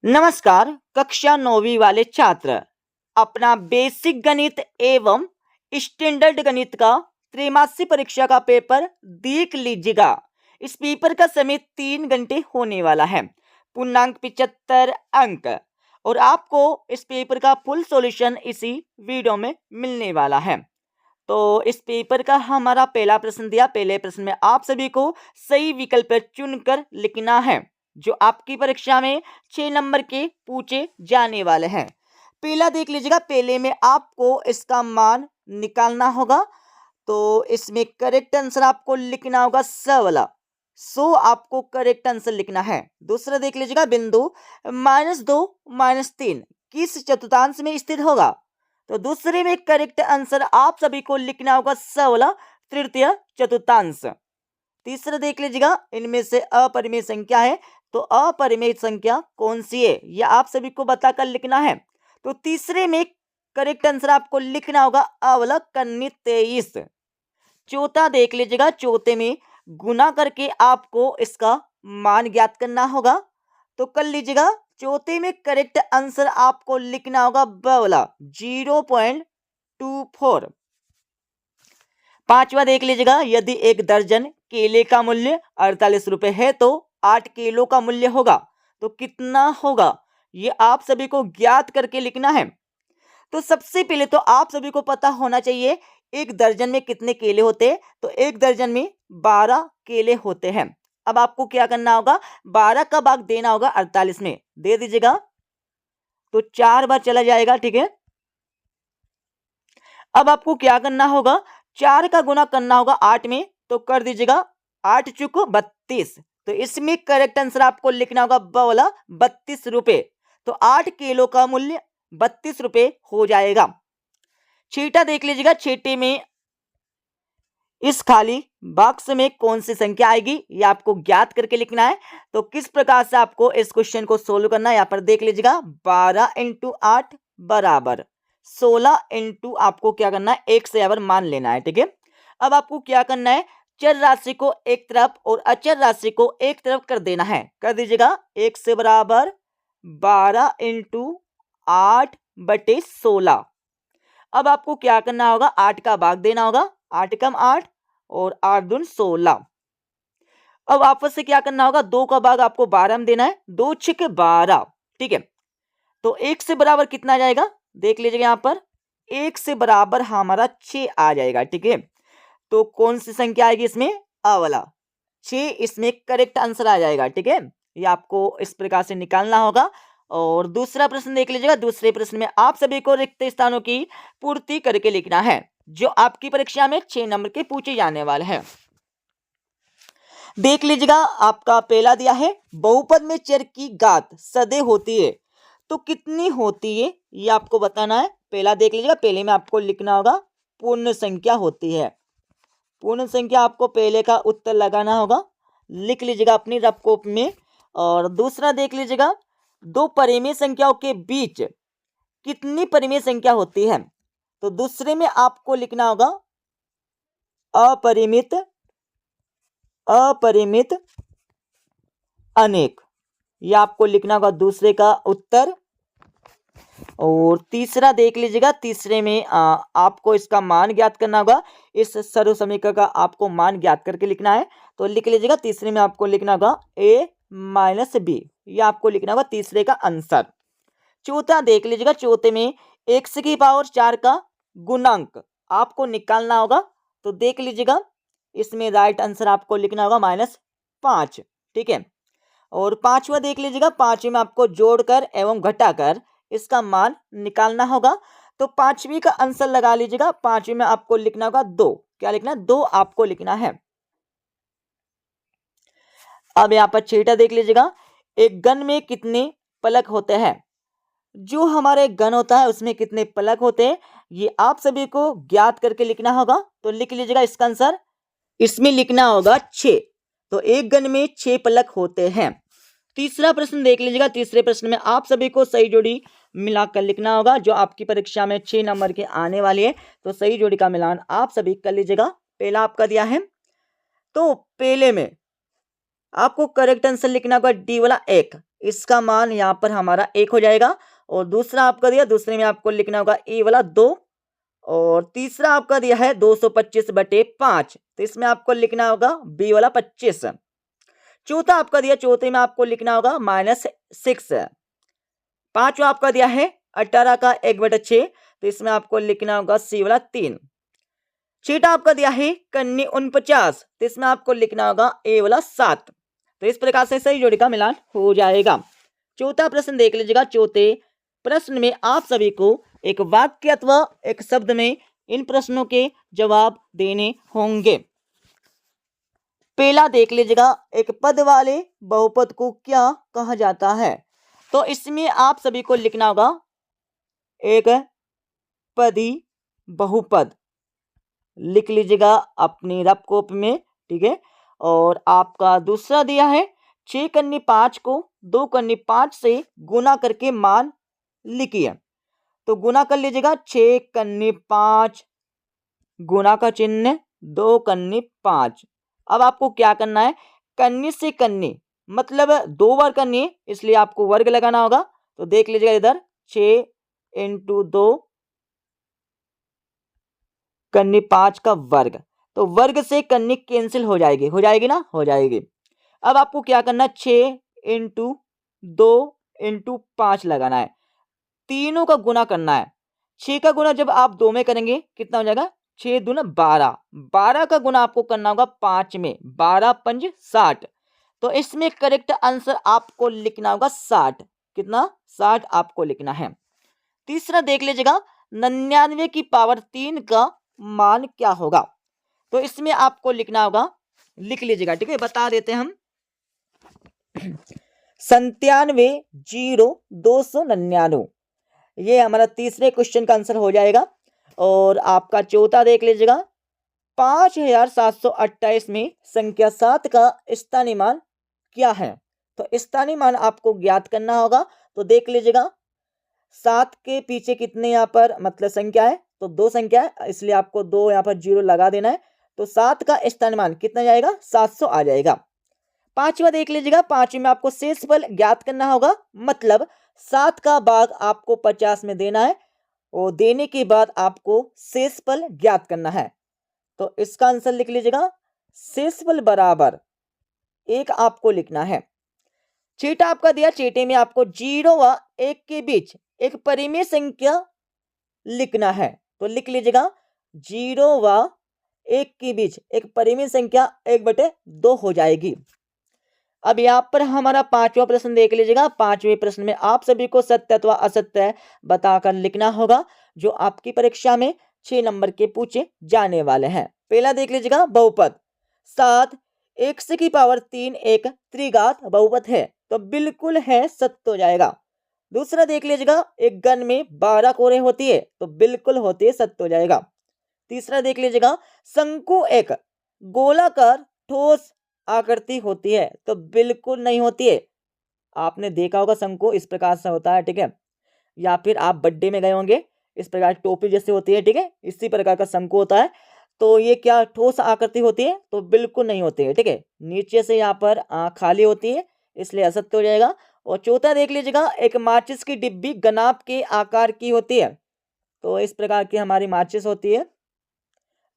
नमस्कार कक्षा 9वीं वाले छात्र, अपना बेसिक गणित एवं स्टैंडर्ड गणित का त्रैमासिक परीक्षा का पेपर देख लीजिएगा। इस पेपर का समय 3 घंटे होने वाला है। पूर्णांक 75 अंक और आपको इस पेपर का फुल सॉल्यूशन इसी वीडियो में मिलने वाला है। तो इस पेपर का हमारा पहला प्रश्न दिया। पहले प्रश्न में आप सभी को सही विकल्प चुनकर लिखना है जो आपकी परीक्षा में 6 नंबर के पूछे जाने वाले हैं। पहला देख लीजिएगा। पहले में आपको इसका मान निकालना होगा, तो इसमें करेक्ट आंसर आपको लिखना होगा 100 वाला। 100 आपको करेक्ट आंसर लिखना है। दूसरा देख लीजिएगा। बिंदु -2 -3 किस चतुर्थांश में स्थित होगा? तो दूसरे में करेक्ट आंसर आप सभी को लिखना होगा 100 वाला तृतीय चतुर्थांश। तीसरा देख लीजिएगा। इनमें से अपरिमेय संख्या है, तो अपरिमेय संख्या कौन सी है यह आप सभी को बताकर लिखना है। तो तीसरे में करेक्ट आंसर आपको लिखना होगा अवला कन्नी 23। चौथा देख लीजिएगा। चौथे में गुना करके आपको इसका मान ज्ञात करना होगा, तो कर लीजिएगा। चौथे में करेक्ट आंसर आपको लिखना होगा वाला 0.24। पांचवा देख लीजिएगा। यदि एक दर्जन केले का मूल्य 48 रुपए है तो 8 किलो का मूल्य होगा, तो कितना होगा ये आप सभी को ज्ञात करके लिखना है। तो सबसे पहले तो आप सभी को पता होना चाहिए एक दर्जन में कितने केले होते हैं। तो एक दर्जन में 12 केले होते हैं। अब आपको क्या करना होगा, 12 का भाग देना होगा 48 में, दे दीजिएगा तो 4 बार चला जाएगा। ठीक है। अब आपको क्या करना होगा, 4 का गुना करना होगा 8 में, तो कर दीजिएगा 8 चुक 32। तो इसमें करेक्ट आंसर आपको लिखना होगा वाला 32 रुपए। तो 8 किलो का मूल्य 32 रुपए हो जाएगा। छठा देख लीजिएगा। छठे में इस खाली बॉक्स में कौन सी संख्या आएगी ये आपको ज्ञात करके लिखना है। तो किस प्रकार से आपको इस क्वेश्चन को सोल्व करना है, यहां पर देख लीजिएगा। 12 × 8 बराबर 16 इंटू आपको क्या करना है, 1 से अवर मान लेना है। ठीक है। अब आपको क्या करना है, चर राशि को एक तरफ और अचर राशि को एक तरफ कर देना है। कर दीजिएगा। 1 से बराबर 12 × 8 बटे 16। अब आपको क्या करना होगा, 8 का भाग देना होगा। 8 कम 8 और 8 दून 16। अब आपस से क्या करना होगा, 2 का भाग आपको 12 में देना है। 2 6 12। ठीक है। तो 1 से बराबर कितना आ जाएगा, देख लीजिएगा। यहां पर 1 से बराबर हमारा 6 आ जाएगा। ठीक है। तो कौन सी संख्या आएगी इसमें, अ वाला 6 इसमें करेक्ट आंसर आ जाएगा। ठीक है। ये आपको इस प्रकार से निकालना होगा। और दूसरा प्रश्न देख लीजिएगा। दूसरे प्रश्न में आप सभी को रिक्त स्थानों की पूर्ति करके लिखना है जो आपकी परीक्षा में 6 नंबर के पूछे जाने वाले हैं। देख लीजिएगा। आपका पहला दिया है, बहुपद में चर की घात सदैव होती है तो कितनी होती है ये आपको बताना है। पहला देख लीजिएगा। पहले में आपको लिखना होगा पूर्ण संख्या होती है। पूर्ण संख्या आपको पहले का उत्तर लगाना होगा, लिख लीजिएगा अपनी रफ कॉपी में। और दूसरा देख लीजिएगा, दो परिमेय संख्याओं के बीच कितनी परिमेय संख्या होती है। तो दूसरे में आपको लिखना होगा अपरिमित अपरिमित अनेक, यह आपको लिखना होगा दूसरे का उत्तर। और तीसरा देख लीजिएगा। तीसरे में आपको इसका मान ज्ञात करना होगा। इस सर्व समीकरण का आपको मान ज्ञात करके लिखना है। तो लिख लीजिएगा। तीसरे में आपको लिखना होगा a - b, यह आपको लिखना होगा तीसरे का आंसर। चौथा देख लीजिएगा। चौथे में x की पावर 4 का गुणांक आपको निकालना होगा। तो देख लीजिएगा। इसमें राइट आंसर आपको लिखना होगा -5। ठीक है। और पांचवा देख लीजिएगा। पांचवे में आपको जोड़कर एवं घटाकर इसका मान निकालना होगा। तो पांचवी का आंसर लगा लीजिएगा। पांचवी में आपको लिखना होगा 2। क्या लिखना है, 2 आपको लिखना है। अब यहां पर छठा देख लीजिएगा। एक गण में कितने पलक होते हैं, जो हमारे गण होता है उसमें कितने पलक होते हैं ये आप सभी को ज्ञात करके लिखना होगा। तो लिख लीजिएगा इसका आंसर, इसमें लिखना होगा 6। तो एक गण में 6 पलक होते हैं। तीसरा प्रश्न देख लीजिएगा। तीसरे प्रश्न में आप सभी को सही जोड़ी मिलाकर लिखना होगा जो आपकी परीक्षा में 6 नंबर के आने वाली है। तो सही जोड़ी का मिलान आप सभी कर लीजिएगा। पहला आपका दिया है, तो पहले में आपको करेक्ट आंसर लिखना होगा डी वाला 1। इसका मान यहाँ पर हमारा 1 हो जाएगा। और दूसरा आपका दिया, दूसरे में आपको लिखना होगा ए वाला 2, और तीसरा आपका दिया है 225/5, तो इसमें आपको लिखना होगा बी वाला 25। चौथा आपका दिया, चौथे में आपको लिखना होगा -6। पांचवा आपका दिया है 18 का 1/6, तो इसमें आपको लिखना होगा सी वाला 3। छठा आपका दिया है कन्नी 49, तो इसमें आपको लिखना होगा ए वाला 7। तो इस प्रकार से सही जोड़ी का मिलान हो जाएगा। चौथा प्रश्न देख लीजिएगा। चौथे प्रश्न में आप सभी को एक वाक्य अथवा एक शब्द में इन प्रश्नों के जवाब देने होंगे। पहला देख लीजिएगा, एक पद वाले बहुपद को क्या कहा जाता है? तो इसमें आप सभी को लिखना होगा एक पदी बहुपद, लिख लीजिएगा अपनी रफ कॉपी में, ठीक है। और आपका दूसरा दिया है 6 कन्नी 5 को 2 कन्नी 5 से गुना करके मान लिखिए। तो गुना कर लीजिएगा 6 कन्नी 5, गुना का चिन्ह 2 कन्नी 5। अब आपको क्या करना है, कन्नी से कन्नी मतलब 2 बार कन्नी है, इसलिए आपको वर्ग लगाना होगा। तो देख लीजिएगा इधर 6 × 2 कन्नी 5 का वर्ग, तो वर्ग से कन्नी कैंसिल हो जाएगी ना, हो जाएगी। अब आपको क्या करना है, 6 × 2 × 5 लगाना है, तीनों का गुना करना है। 6 का गुना जब आप 2 में करेंगे कितना हो जाएगा, 6 दूना 12, 12 का गुना आपको करना होगा 5 में, 12 × 5 = 60। तो इसमें करेक्ट आंसर आपको लिखना होगा 60। कितना, 60 आपको लिखना है। तीसरा देख लीजिएगा, 99 की पावर 3 का मान क्या होगा? तो इसमें आपको लिखना होगा, लिख लीजिएगा, ठीक है, बता देते हैं हम। 97 0 299, ये हमारा तीसरे क्वेश्चन का आंसर हो जाएगा। और आपका चौथा देख लीजिएगा, 5728 में संख्या 7 का स्थानीय मान क्या है? तो स्थानीय मान आपको ज्ञात करना होगा। तो देख लीजिएगा 7 के पीछे कितने यहाँ पर मतलब संख्या है, तो 2 संख्या है, इसलिए आपको 2 यहाँ पर 0 लगा देना है। तो 7 का स्थानीय मान कितना जाएगा, 700 आ जाएगा। पांचवा देख लीजिएगा, पांचवे में आपको शेषफल ज्ञात करना होगा, मतलब 7 का भाग आपको 50 में देना है और देने के बाद आपको शेषफल ज्ञात करना है। तो इसका आंसर लिख लीजिएगा, शेषफल बराबर 1 आपको लिखना है। छठा आपका दिया, छठे में आपको 0 व 1 के बीच एक परिमेय संख्या लिखना है। तो लिख लीजिएगा 0 व 1 के बीच एक परिमेय संख्या 1/2 हो जाएगी। अब यहाँ पर हमारा पांचवा प्रश्न देख लीजिएगा। पांचवें प्रश्न में आप सभी को सत्य अथवा असत्य बताकर लिखना होगा, जो आपकी परीक्षा में 6 नंबर के पूछे जाने वाले हैं। पहला देख लीजिएगा, बहुपद 7 x की पावर 3 एक त्रिघात बहुपद है, तो बिल्कुल है, सत्य हो जाएगा। दूसरा देख लीजिएगा, एक घन में 12 कोरे होती है, तो बिल्कुल होती है, सत्य हो जाएगा। तीसरा देख लीजिएगा, शंकु एक गोलाकार ठोस आकृति होती है, तो बिल्कुल नहीं होती है। आपने देखा होगा शंकु इस प्रकार से होता है, ठीक है, या फिर आप बर्थडे में गए होंगे, इस प्रकार टोपी जैसे होती है, ठीक है, इसी प्रकार का शंकु होता है। तो ये क्या ठोस आकृति होती है, तो बिल्कुल नहीं होती है, ठीक है, नीचे से यहाँ पर खाली होती है, इसलिए असत्य हो जाएगा। और चौथा देख लीजिएगा, एक माचिस की डिब्बी गनाप के आकार की होती है, तो इस प्रकार की हमारी माचिस होती है,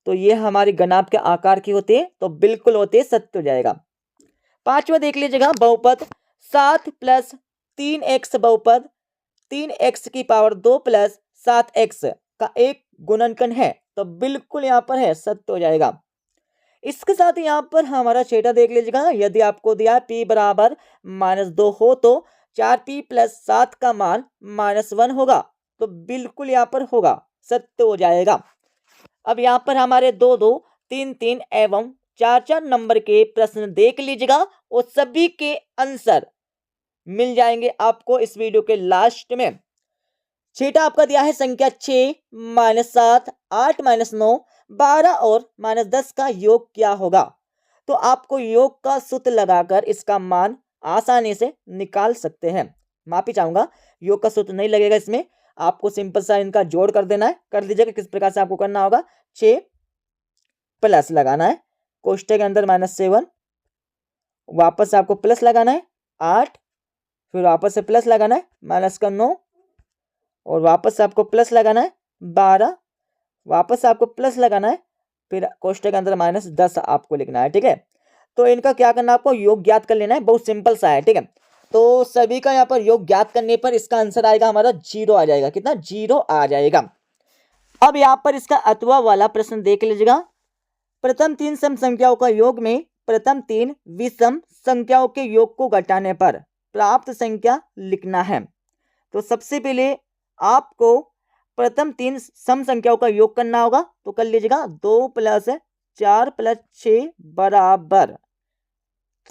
तो ये हमारी गनाप के आकार की होती है, तो बिल्कुल होती है, सत्य हो जाएगा। पांचवा देख लीजिएगा, बहुपद 7 + 3x बहुपद 3x की पावर 2 + 7x का एक गुणनखंड है, तो बिल्कुल यहाँ पर है, सत्य हो जाएगा। इसके साथ यहाँ पर हमारा छठा देख लीजिएगा, यदि आपको दिया p बराबर -2 हो तो 4p + 7 का मान -1 होगा, तो बिल्कुल यहाँ पर होगा, सत्य हो जाएगा। अब यहाँ पर हमारे 2 2 3 3 एवं 4 4 नंबर के प्रश्न देख लीजिएगा और सभी के आंसर मिल जाएंगे आपको इस वीडियो के लास्ट में। छठा आपका दिया है संख्या 6 - 7 8 - 9 12 और -10 का योग क्या होगा? तो आपको योग का सूत्र लगाकर इसका मान आसानी से निकाल सकते हैं। माफी चाहूंगा, योग का सूत्र नहीं लगेगा इसमें, आपको सिंपल सा इनका जोड़ कर देना है। कर लीजिएगा, किस प्रकार से आपको करना होगा, 6 प्लस लगाना है, कोष्ठक के अंदर -7, वापस आपको प्लस लगाना है, 8 फिर वापस से प्लस लगाना है, माइनस का 9, और वापस से आपको प्लस लगाना है 12, वापस से आपको प्लस लगाना है, फिर कोष्टक के अंदर -10 आपको लिखना है। ठीक है, तो इनका क्या करना है, आपको योग ज्ञात कर लेना है, बहुत सिंपल सा है। ठीक है, तो सभी का यहाँ पर योग ज्ञात करने पर इसका आंसर आएगा हमारा 0 आ जाएगा। कितना? 0 आ जाएगा। अब यहाँ पर इसका अथवा वाला प्रश्न देख लीजिएगा। प्रथम 3 सम संख्याओं का योग में प्रथम 3 विषम संख्याओं के योग को घटाने पर प्राप्त संख्या लिखना है। तो सबसे पहले आपको प्रथम 3 सम संख्याओं का योग करना होगा, तो कर लीजिएगा 2 + 4 + 6 बराबर,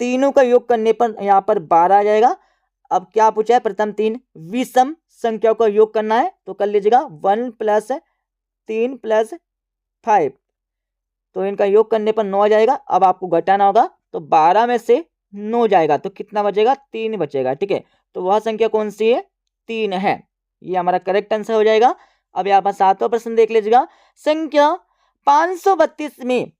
तीनों का योग करने पर यहाँ पर 12 आ जाएगा। अब क्या पूछा है? प्रथम 3 विषम संख्याओं का योग करना है, तो कर लीजिएगा 1 + 3 + 5, तो इनका योग करने पर 9 आ जाएगा। अब आपको घटाना होगा, तो 12 में से 9 जाएगा तो कितना बचेगा? 3 बचेगा। ठीक है, तो वह संख्या कौन सी है? 3 है। ये हमारा करेक्ट आंसर हो जाएगा। अब यहाँ पर 7वां प्रश्न देख लीजिएगा। संख्या 532 में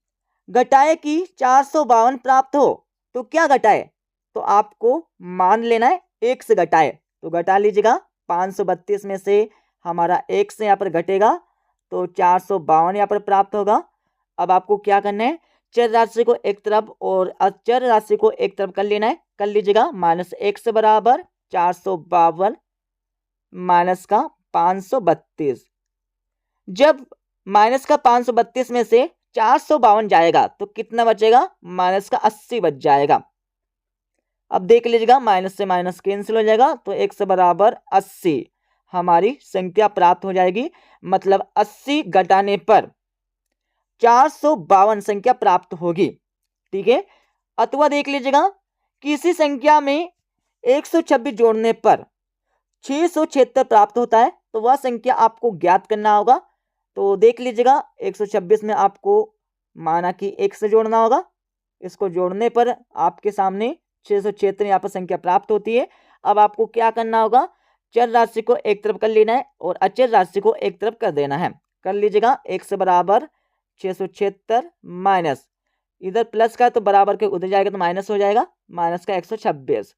घटाए कि 452 प्राप्त हो तो क्या घटाए? तो आपको मान लेना है 1 से घटाए, तो घटा लीजिएगा। 532 में से हमारा 1 से यहाँ पर घटेगा तो 452 यहाँ पर प्राप्त होगा। अब आपको क्या करना है? चर राशि को एक तरफ और अचर राशि को एक तरफ कर लेना है, कर लीजिएगा। -1 से बराबर 452 माइनस का 532। जब माइनस का 532 में से 452 जाएगा तो कितना बचेगा? माइनस का 80 बच जाएगा। अब देख लीजिएगा, माइनस से माइनस कैंसिल हो जाएगा, तो 1 से बराबर 80 हमारी संख्या प्राप्त हो जाएगी। मतलब 80 घटाने पर 452 संख्या प्राप्त होगी। ठीक है, अथवा देख लीजिएगा, किसी संख्या में 126 जोड़ने पर 676 प्राप्त होता है, तो वह संख्या आपको ज्ञात करना होगा। तो देख लीजिएगा, 126 में आपको माना कि 1 से जोड़ना होगा, इसको जोड़ने पर आपके सामने 676 यहाँ पर संख्या प्राप्त होती है। अब आपको क्या करना होगा? चर राशि को एक तरफ कर लेना है और अचर राशि को एक तरफ कर देना है। कर लीजिएगा, 1 से बराबर 676 माइनस, इधर प्लस का तो बराबर के उधर जाएगा तो माइनस हो जाएगा, माइनस का 126,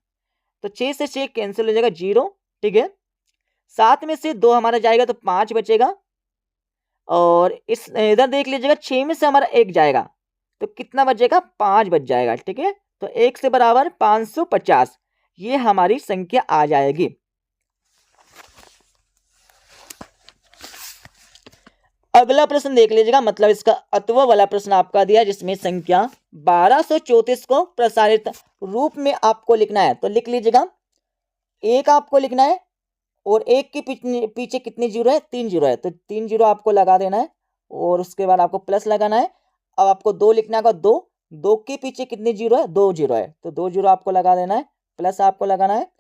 तो 6 से 6 कैंसिल हो जाएगा, 0। ठीक है, 7 में से 2 हमारा जाएगा तो 5 बचेगा, और इस इधर देख लीजिएगा 6 में से हमारा 1 जाएगा तो कितना बचेगा? 5 बच जाएगा। ठीक है, तो 1 से बराबर 550 ये हमारी संख्या आ जाएगी। अगला प्रश्न देख लीजिएगा, मतलब इसका अथवा वाला प्रश्न आपका दिया, जिसमें संख्या 1234 को प्रसारित रूप में आपको लिखना है। तो लिख लीजिएगा, 1 आपको लिखना है और 1 के पीछे कितनी जीरो है? 3 जीरो है, तो 3 जीरो आपको लगा देना है और उसके बाद आपको प्लस लगाना है। अब आपको 2 लिखना होगा, 2 के पीछे कितनी जीरो है? 2 जीरो है, तो 2 जीरो आपको लगा देना है, प्लस आपको लगाना है।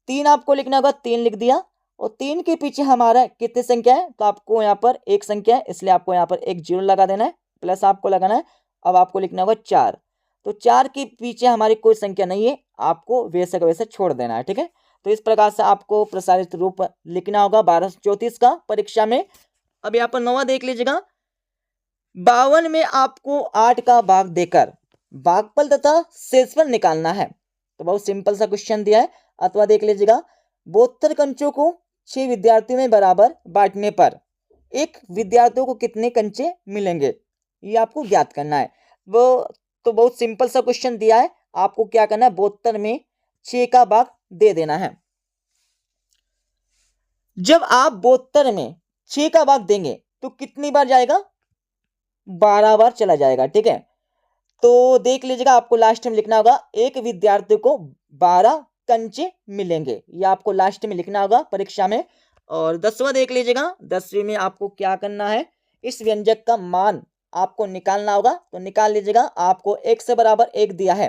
3 आपको लिखना होगा, 3 लिख दिया, और 3 के पीछे हमारा कितनी संख्या है? तो आपको यहाँ पर 1 संख्या है, इसलिए आपको यहाँ पर 1 जीरो लगा देना है, प्लस आपको लगाना है। अब आपको लिखना होगा 4, तो 4 के पीछे हमारी कोई संख्या नहीं है, आपको वैसे का वैसे छोड़ देना है। ठीक है, तो इस प्रकार से आपको प्रसारित रूप लिखना होगा 1234 का परीक्षा में। अब यहाँ पर 9वां देख लीजिएगा, 52 में आपको 8 का भाग देकर भागफल तथा शेषफल निकालना है। तो बहुत सिंपल सा क्वेश्चन दिया है। अथवा देख लीजिएगा, 72 कंचों को 6 विद्यार्थियों में बराबर बांटने पर एक विद्यार्थियों को कितने कंचे मिलेंगे, ये आपको ज्ञात करना है। वो तो बहुत सिंपल सा क्वेश्चन दिया है, आपको क्या करना है? 72 में 6 का भाग दे देना है। जब आप 72 में 6 का भाग देंगे तो कितनी बार जाएगा? 12 बार चला जाएगा। ठीक है, तो देख लीजिएगा, आपको लास्ट में लिखना होगा, एक विद्यार्थी को 12 कंचे मिलेंगे, ये आपको लास्ट में लिखना होगा परीक्षा में। और 10वां देख लीजिएगा, 10वीं में आपको क्या करना है? इस व्यंजक का मान आपको निकालना होगा, तो निकाल लीजिएगा। आपको x से बराबर 1 दिया है,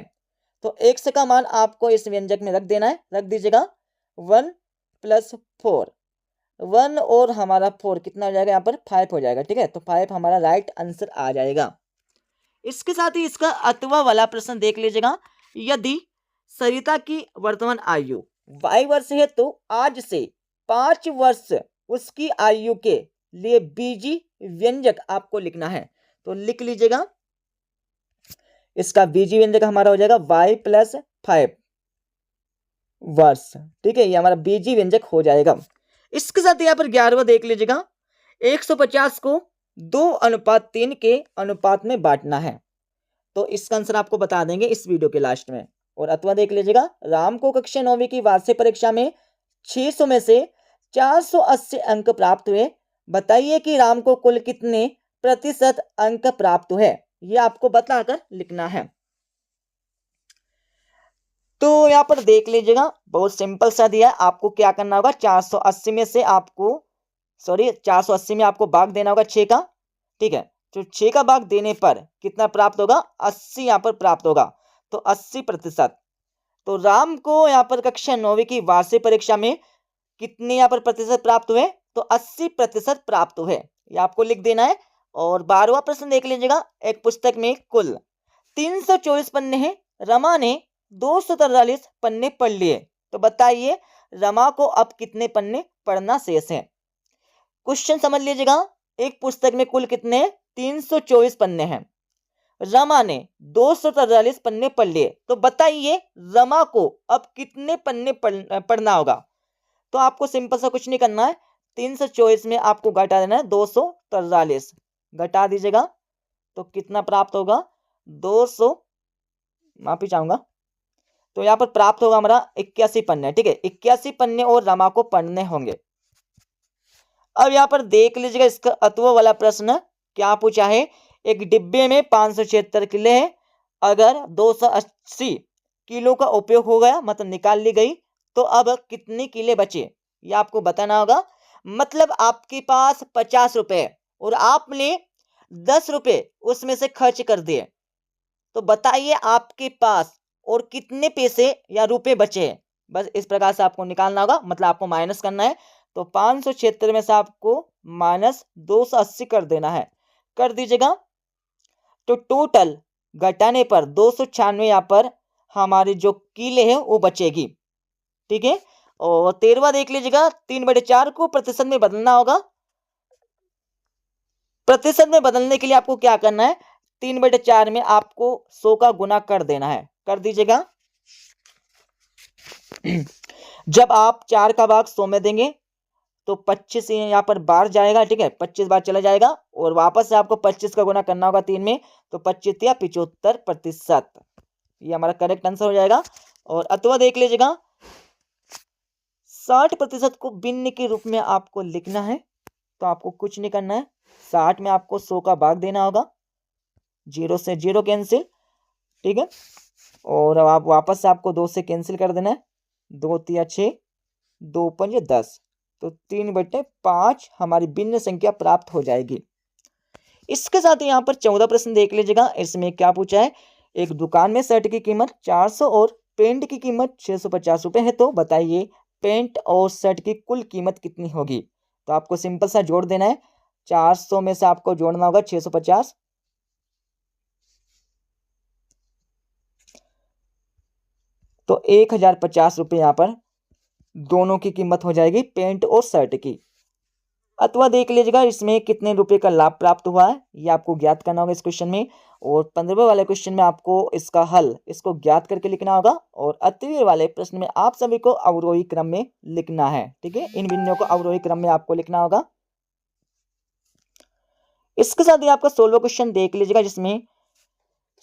तो x का मान आपको इस व्यंजक में रख देना है, रख दीजिएगा। 1 + 4, 1 और हमारा 4 कितना हो जाएगा? यहाँ पर 5 हो जाएगा। ठीक है, तो 5 हमारा राइट आंसर आ जाएगा। इसके साथ ही इसका अथवा वाला प्रश्न देख लीजिएगा, यदि सरिता की वर्तमान आयु 22 वर्ष है तो आज से 5 वर्ष उसकी आयु के लिए बीजी व्यंजक आपको लिखना है। तो लिख लीजिएगा, इसका बीजी व्यंजक हमारा हो जाएगा y + 5, वर्ष। ठीक है, ये हमारा बीजी व्यंजक हो जाएगा। इसके साथ यहाँ पर 11वां देख लीजिएगा, 150 को 2:3 के अनुपात में बांटना है। तो इसका आंसर आपको बता देंगे इस वीडियो के लास्ट में। और अथवा देख लीजिएगा, राम को कक्षा 9वीं की वार्षिक परीक्षा में 600 में से 480 अंक प्राप्त हुए। बताइए कि राम को कुल कितने प्रतिशत अंक प्राप्त हुए, ये आपको बताकर लिखना है। तो यहां पर देख लीजिएगा, बहुत सिंपल सा दिया है। आपको क्या करना होगा, 480 में से आपको 480 में आपको भाग देना होगा 6 का। ठीक है, तो 6 का भाग देने पर कितना प्राप्त होगा, 80 यहाँ पर प्राप्त होगा। तो 80%। तो राम को यहाँ पर कक्षा 9वीं की वार्षिक परीक्षा में कितने यहाँ पर प्रतिशत प्राप्त हुए, तो 80% प्राप्त हुए, ये आपको लिख देना है। और 12वां प्रश्न देख लीजिएगा, एक पुस्तक में कुल 324 पन्ने हैं, रमा ने 243 पन्ने पढ़ लिए। तो बताइए रमा को अब कितने पन्ने पढ़ना शेष है। क्वेश्चन समझ लीजिएगा, एक पुस्तक में कुल कितने 324 पन्ने हैं, रमा ने 243 पन्ने पढ़ लिए। तो बताइए रमा को अब कितने पन्ने पढ़ना होगा। तो आपको सिंपल सा कुछ नहीं करना है, 324 में आपको घटा देना है 243, घटा दीजिएगा तो कितना प्राप्त होगा, 200, माफी चाहूंगा, तो यहाँ पर प्राप्त होगा हमारा 81 पन्ने। ठीक है, 81 पन्ने और रमा को पढ़ने होंगे। अब यहाँ पर देख लीजिएगा, इसका अत्व वाला प्रश्न क्या पूछा है, एक डिब्बे में 576 किले हैं, अगर 280 किलो का उपयोग हो गया, मतलब निकाल ली गई, तो अब कितने किले बचे, ये आपको बताना होगा। मतलब आपके पास 50 रुपए और आपने 10 रुपए उसमें से खर्च कर दिए, तो बताइए आपके पास और कितने पैसे या रुपए बचे हैं। बस इस प्रकार से आपको निकालना होगा, मतलब आपको माइनस करना है। तो 576 में से आपको माइनस 280 कर देना है, कर दीजिएगा। तो टोटल घटाने पर 296 यहाँ पर हमारी जो किले हैं वो बचेगी। ठीक है, और 13वां देख लीजिएगा, 3/4 को प्रतिशत में बदलना होगा। प्रतिशत में बदलने के लिए आपको क्या करना है, 3/4 में आपको 100 का गुना कर देना है, कर दीजिएगा। जब आप 4 का भाग 100 में देंगे तो 25 यहाँ पर बार जाएगा। ठीक है, 25 बार चला जाएगा और वापस से आपको 25 का गुना करना होगा 3 में, तो 25 या 75%, ये हमारा करेक्ट आंसर हो जाएगा। और अथवा देख लीजिएगा, 60% को भिन्न के रूप में आपको लिखना है। तो आपको कुछ नहीं करना है, 60 में आपको 100 का भाग देना होगा, 0 से 0 कैंसिल। ठीक है, और अब आप वापस से आपको 2 से कैंसिल कर देना है, 2 3 6, 2 5 10, तो 3/5 हमारी भिन्न संख्या प्राप्त हो जाएगी। इसके साथ यहाँ पर 14 प्रश्न देख लीजिएगा, इसमें क्या पूछा है, एक दुकान में शर्ट की कीमत 400 और पेंट की कीमत 650 रुपए है। तो बताइए पेंट और शर्ट की कुल कीमत कितनी होगी। तो आपको सिंपल सा जोड़ देना है, 400 में से आपको जोड़ना होगा 650, तो 1050 रुपये यहाँ पर दोनों की कीमत हो जाएगी, पेंट और शर्ट की। अथवा देख लीजिएगा, इसमें कितने रुपए का लाभ प्राप्त हुआ है, ये आपको ज्ञात करना होगा इस क्वेश्चन में। और 15वें वाले क्वेश्चन में आपको इसका हल इसको ज्ञात करके लिखना होगा। और 8वें वाले प्रश्न में आप सभी को अवरोही क्रम में लिखना है। ठीक है, इन बिंदुओं को अवरोही क्रम में आपको लिखना होगा। इसके साथ ही आपका 16वां क्वेश्चन देख लीजिएगा, जिसमें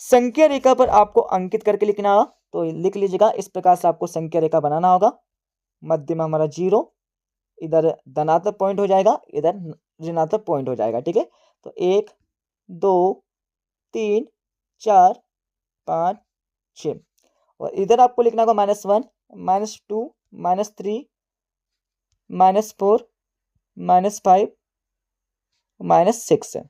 संख्या रेखा पर आपको अंकित करके लिखना होगा। तो लिख लीजिएगा, इस प्रकार से आपको संख्या रेखा बनाना होगा। मध्य में हमारा 0, इधर धनात्मक पॉइंट हो जाएगा, इधर ऋणात्मक पॉइंट हो जाएगा। ठीक है, तो 1 2 3 4 5 6, और इधर आपको लिखना होगा -1 -2 -3 -4 -5 -6।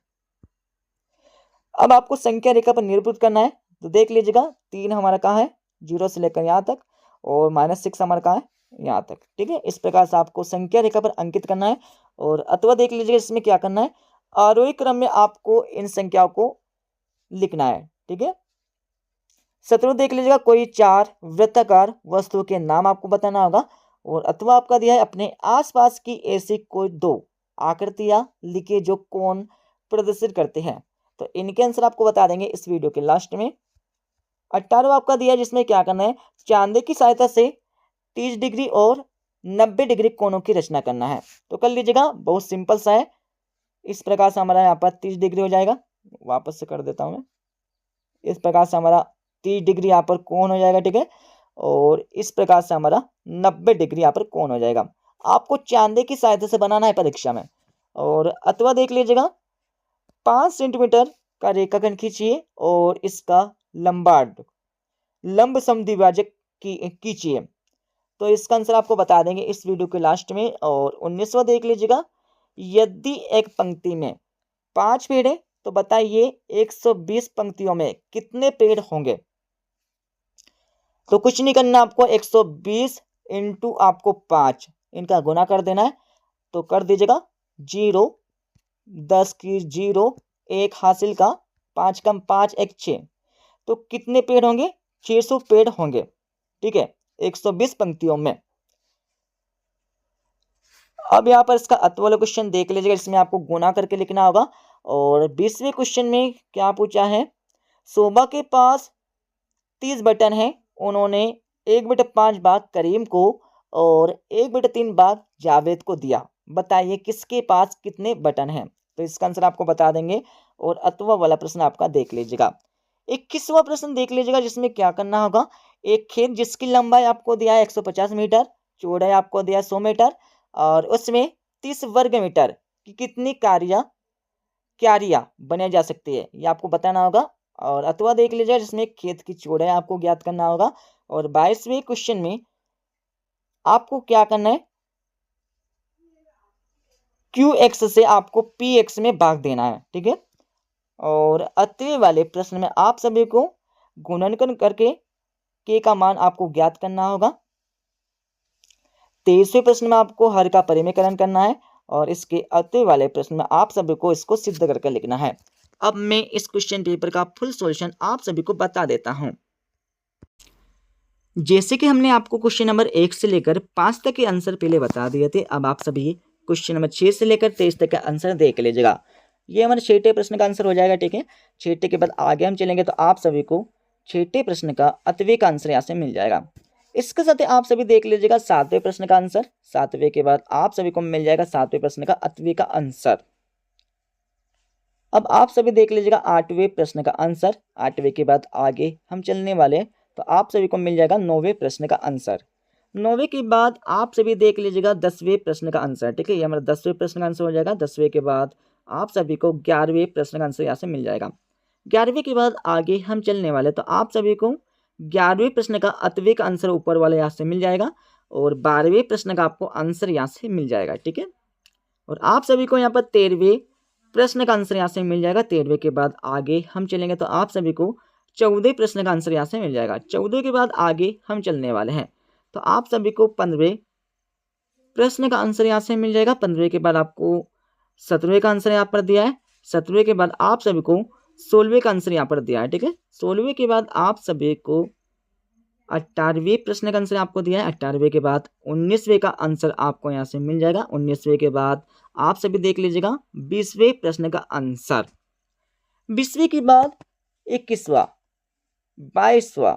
अब आपको संख्या रेखा पर निरूपित करना है। तो देख लीजिएगा, 3 हमारा कहाँ है, 0 से लेकर यहाँ तक, और -6 हमारा कहाँ है, यहाँ तक। ठीक है, इस प्रकार से आपको संख्या रेखा पर अंकित करना है। और अथवा देख लीजिएगा, इसमें क्या करना है, आरोही क्रम में आपको इन संख्याओं को लिखना है। ठीक है, 17 देख लीजिएगा, कोई 4 वृत्ताकार वस्तुओं के नाम आपको बताना होगा। और अथवा आपका दिया है, अपने आसपास की ऐसी कोई 2 आकृतियां लिखिए जो कोण प्रदर्शित करते हैं। तो इनके आंसर आपको बता देंगे इस वीडियो के लास्ट में। 18वां आपका दिया है, जिसमें क्या करना है, चांदी की सहायता से 30 डिग्री और 90 डिग्री कोणों की रचना करना है। तो कर लीजिएगा, बहुत सिंपल सा है। इस प्रकार से हमारा यहाँ पर 30 डिग्री हो जाएगा। वापस से कर देता हूँ मैं। इस प्रकार से हमारा 30 डिग्री यहाँ पर कोण हो जाएगा, ठीक है। और इस प्रकार से हमारा 90 डिग्री यहाँ पर कोण हो जाएगा। आपको चांदे की सहायता से बनाना है परीक्षा में। और अथवा देख लीजिएगा, 5 सेंटीमीटर का रेखाखंड खींचिए और इसका लंब समद्विभाजक खींचिए। तो इसका आंसर आपको बता देंगे इस वीडियो के लास्ट में। और 19वां देख लीजिएगा, यदि एक पंक्ति में 5 पेड़ है तो बताइए 120 पंक्तियों में कितने पेड़ होंगे। तो कुछ नहीं करना आपको, 120 इंटू आपको 5 इनका गुना कर देना है। तो कर दीजिएगा 0, 10 की 0, 1 हासिल का, 5 कम 5 1 6। तो कितने पेड़ होंगे? 600 पेड़ होंगे, ठीक है, 120 पंक्तियों में। अब यहाँ पर इसका अत वाला क्वेश्चन देख लीजिएगा, इसमें आपको गुना करके लिखना होगा। और 20वें क्वेश्चन में क्या पूछा है, शोभा के पास 30 बटन है, उन्होंने 1/5 भाग करीम को और 1/3 भाग जावेद को दिया, बताइए किसके पास कितने बटन हैं। तो इसका आंसर आपको बता देंगे। और अथवा वाला प्रश्न आपका देख लीजिएगा। 21वां प्रश्न देख लीजिएगा, जिसमें क्या करना होगा, एक खेत जिसकी लंबाई आपको दिया है 150 मीटर, चौड़ाई आपको दिया है 100 मीटर, और उसमें 30 वर्ग मीटर की कितनी क्यारियां बनाई जा सकती है, ये आपको बताना होगा। और अथवा देख लीजिएगा, जिसमें खेत की चौड़ाई आपको ज्ञात करना होगा। और 22वें क्वेश्चन में आपको क्या करना है, QX से आपको PX में भाग देना है, ठीक है। और अतवे वाले प्रश्न में आप सभी को गुणनखंड करके K का मान आपको ज्ञात करना होगा। 23वें प्रश्न में आपको हर का परिमेयकरण करना है। और इसके अतवे वाले प्रश्न में आप सभी को इसको सिद्ध करके लिखना है। अब मैं इस क्वेश्चन पेपर का फुल सॉल्यूशन आप सभी को बता देता हूं। जैसे कि हमने आपको क्वेश्चन नंबर 1 से लेकर 5 तक के आंसर पहले बता दिए थे, अब आप सभी क्वेश्चन नंबर 6 से लेकर 23 तक का आंसर देख लीजिएगा। ये हमारे 6ठे प्रश्न का आंसर हो जाएगा, ठीक है। 6ठे के बाद आगे हम चलेंगे तो आप सभी को 6ठे प्रश्न का अतवे का आंसर यहाँ से मिल जाएगा। इसके साथ ही आप सभी देख लीजिएगा 7वें प्रश्न का आंसर। 7वें के बाद आप सभी को मिल जाएगा 7वें प्रश्न का अतवे का आंसर। अब आप सभी देख लीजिएगा 8वें प्रश्न का आंसर। 8वें के बाद आगे हम चलने वाले तो आप सभी को मिल जाएगा 9वें प्रश्न का आंसर। 9वें के बाद आप सभी देख लीजिएगा 10वें प्रश्न का आंसर, ठीक है। ये हमारा 10वें प्रश्न का आंसर हो जाएगा। 10वें के बाद आप सभी को 11वें प्रश्न का आंसर यहाँ से मिल जाएगा। 11वें के बाद आगे हम चलने वाले तो आप सभी को 11वें प्रश्न का अतवे का आंसर ऊपर वाले यहाँ से मिल जाएगा। और 12वें प्रश्न का आपको आंसर यहाँ से मिल जाएगा, ठीक है। और आप सभी को यहाँ पर 13वें प्रश्न का आंसर यहाँ से मिल जाएगा। 13वें के बाद आगे हम चलेंगे तो आप सभी को 14वें प्रश्न का आंसर यहाँ से मिल जाएगा। 14वें के बाद आगे हम चलने वाले हैं तो आप सभी को 15वें प्रश्न का आंसर यहाँ से मिल जाएगा। 15वें के बाद आपको 17वें का आंसर यहाँ पर दिया है। 17वें के बाद आप सभी को 16वें का आंसर यहाँ पर दिया है, ठीक है। 16वें के बाद आप सभी को 18वें प्रश्न का आंसर आपको दिया है। 18वें के बाद 19वें का आंसर आपको यहाँ से मिल जाएगा। 19वें के बाद आप सभी देख लीजिएगा 20वें प्रश्न का आंसर। 20वें के बाद 21वां, 22वां,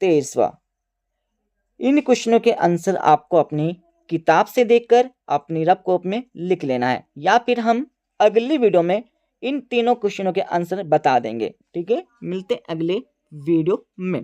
23वां, इन क्वेश्चनों के आंसर आपको अपनी किताब से देखकर अपनी रफ कॉपी में लिख लेना है, या फिर हम अगली वीडियो में इन तीनों क्वेश्चनों के आंसर बता देंगे, ठीक है। मिलते अगले वीडियो में।